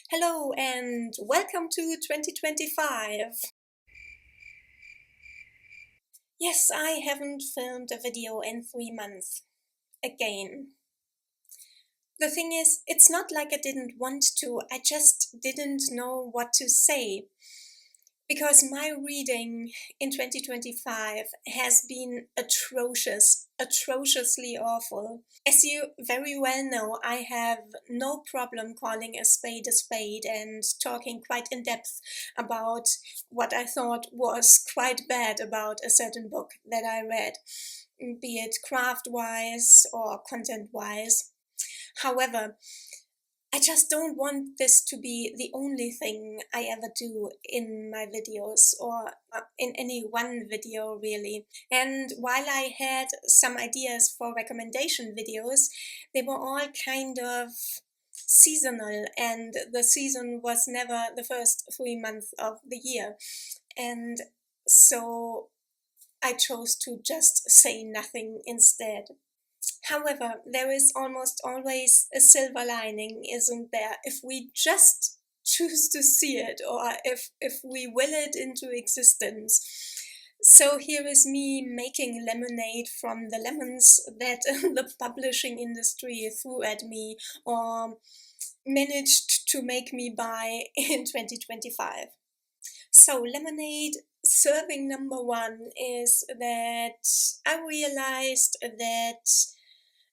Hello and welcome to 2025. Yes, I haven't filmed a video in 3 months. Again. The thing is, it's not like I didn't want to, I just didn't know what to say. Because my reading in 2025 has been atrocious, atrociously awful. As you very well know, I have no problem calling a spade and talking quite in depth about what I thought was quite bad about a certain book that I read, be it craft-wise or content-wise. However, I just don't want this to be the only thing I ever do in my videos or in any one video really. And while I had some ideas for recommendation videos, they were all kind of seasonal, and the season was never the first 3 months of the year. And so I chose to just say nothing instead. However, there is almost always a silver lining, isn't there? If we just choose to see it, or if we will it into existence. So here is me making lemonade from the lemons that the publishing industry threw at me or managed to make me buy in 2025. So lemonade serving number one is that I realized that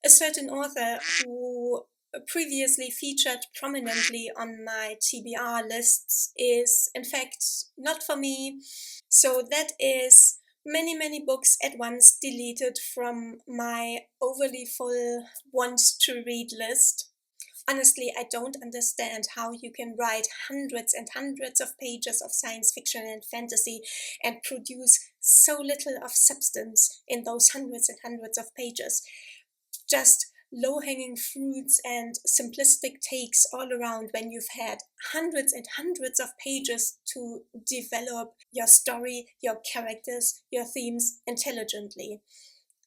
a certain author who previously featured prominently on my TBR lists is in fact not for me. So that is many books at once deleted from my overly full want to read list. Honestly, I don't understand how you can write hundreds and hundreds of pages of science fiction and fantasy and produce so little of substance in those hundreds and hundreds of pages. Just low-hanging fruits and simplistic takes all around when you've had hundreds and hundreds of pages to develop your story, your characters, your themes intelligently.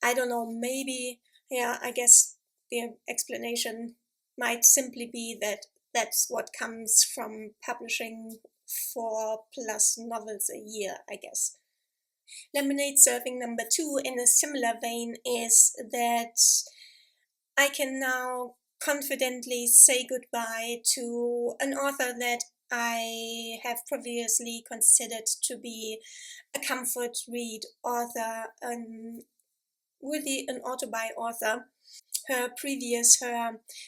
I don't know, maybe, yeah, I guess the explanation might simply be that that's what comes from publishing 4+ novels a year, I guess. Lemonade serving number two in a similar vein is that I can now confidently say goodbye to an author that I have previously considered to be a comfort read author, really an auto-buy author. Her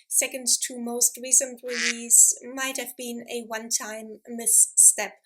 second to most recent release might have been a one-time misstep,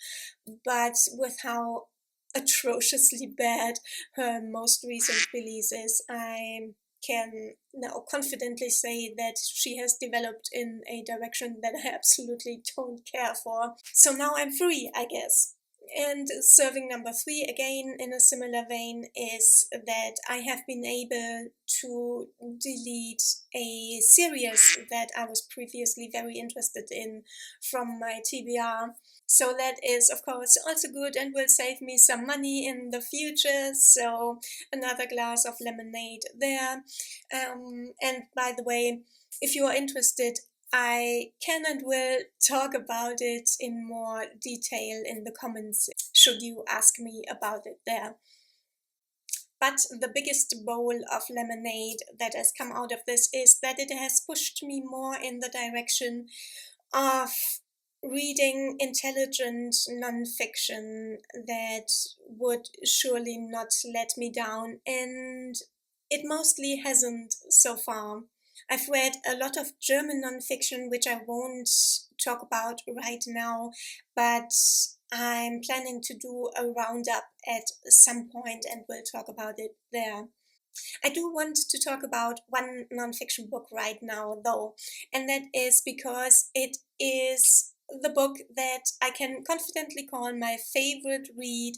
but with how atrociously bad her most recent release is, I can now confidently say that she has developed in a direction that I absolutely don't care for. So now I'm free, I guess. And serving number three, again in a similar vein, is that I have been able to delete a series that I was previously very interested in from my TBR. So that is, of course, also good and will save me some money in the future. So another glass of lemonade there. And by the way, if you are interested, I can and will talk about it in more detail in the comments should you ask me about it there. But the biggest bowl of lemonade that has come out of this is that it has pushed me more in the direction of reading intelligent nonfiction that would surely not let me down, and it mostly hasn't so far. I've read a lot of German nonfiction, which I won't talk about right now, but I'm planning to do a roundup at some point and we'll talk about it there. I do want to talk about one nonfiction book right now, though, and that is because it is the book that I can confidently call my favorite read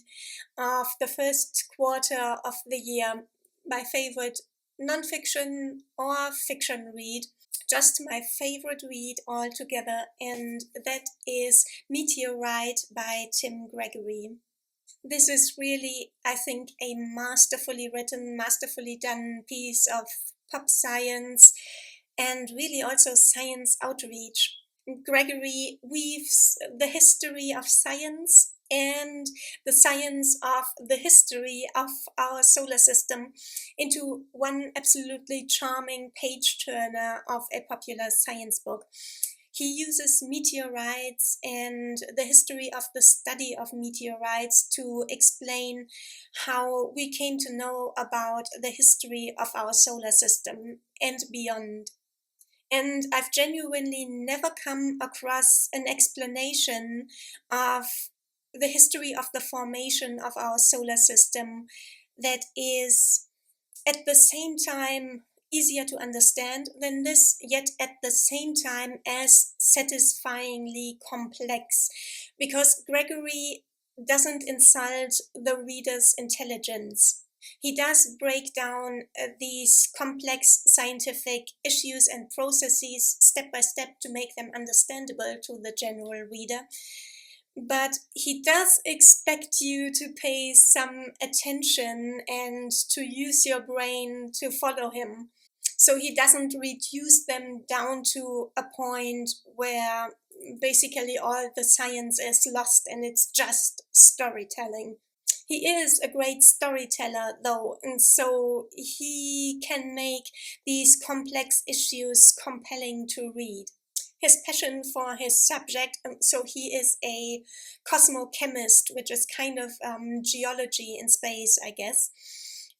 of the first quarter of the year, my favorite nonfiction or fiction read, just my favorite read altogether, and that is Meteorite by Tim Gregory. This is really, I think, a masterfully written, masterfully done piece of pop science and really also science outreach. Gregory weaves the history of science and the science of the history of our solar system into one absolutely charming page-turner of a popular science book. He uses meteorites and the history of the study of meteorites to explain how we came to know about the history of our solar system and beyond. And I've genuinely never come across an explanation of the history of the formation of our solar system that is at the same time easier to understand than this, yet at the same time as satisfyingly complex, because Gregory doesn't insult the reader's intelligence. He does break down these complex scientific issues and processes step by step to make them understandable to the general reader. But he does expect you to pay some attention and to use your brain to follow him. So he doesn't reduce them down to a point where basically all the science is lost and it's just storytelling. He is a great storyteller, though, and so he can make these complex issues compelling to read. His passion for his subject, so he is a cosmochemist, which is kind of geology in space, I guess.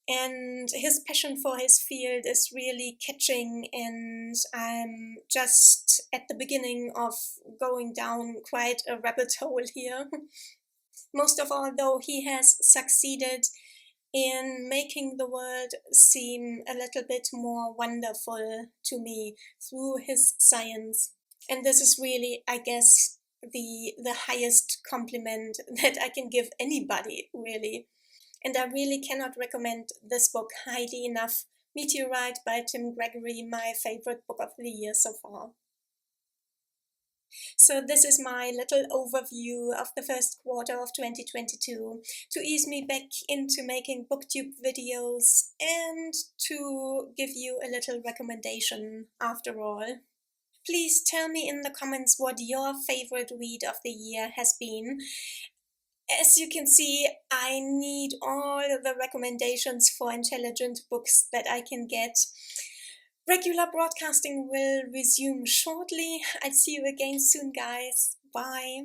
And his passion for his field is really catching, and I'm just at the beginning of going down quite a rabbit hole here. Most of all, though, he has succeeded in making the world seem a little bit more wonderful to me through his science. And this is really, I guess, the highest compliment that I can give anybody, really. And I really cannot recommend this book highly enough. Meteorite by Tim Gregory, my favorite book of the year so far. So this is my little overview of the first quarter of 2022 to ease me back into making booktube videos and to give you a little recommendation after all. Please tell me in the comments what your favorite read of the year has been. As you can see, I need all the recommendations for intelligent books that I can get. Regular broadcasting will resume shortly. I'll see you again soon, guys. Bye.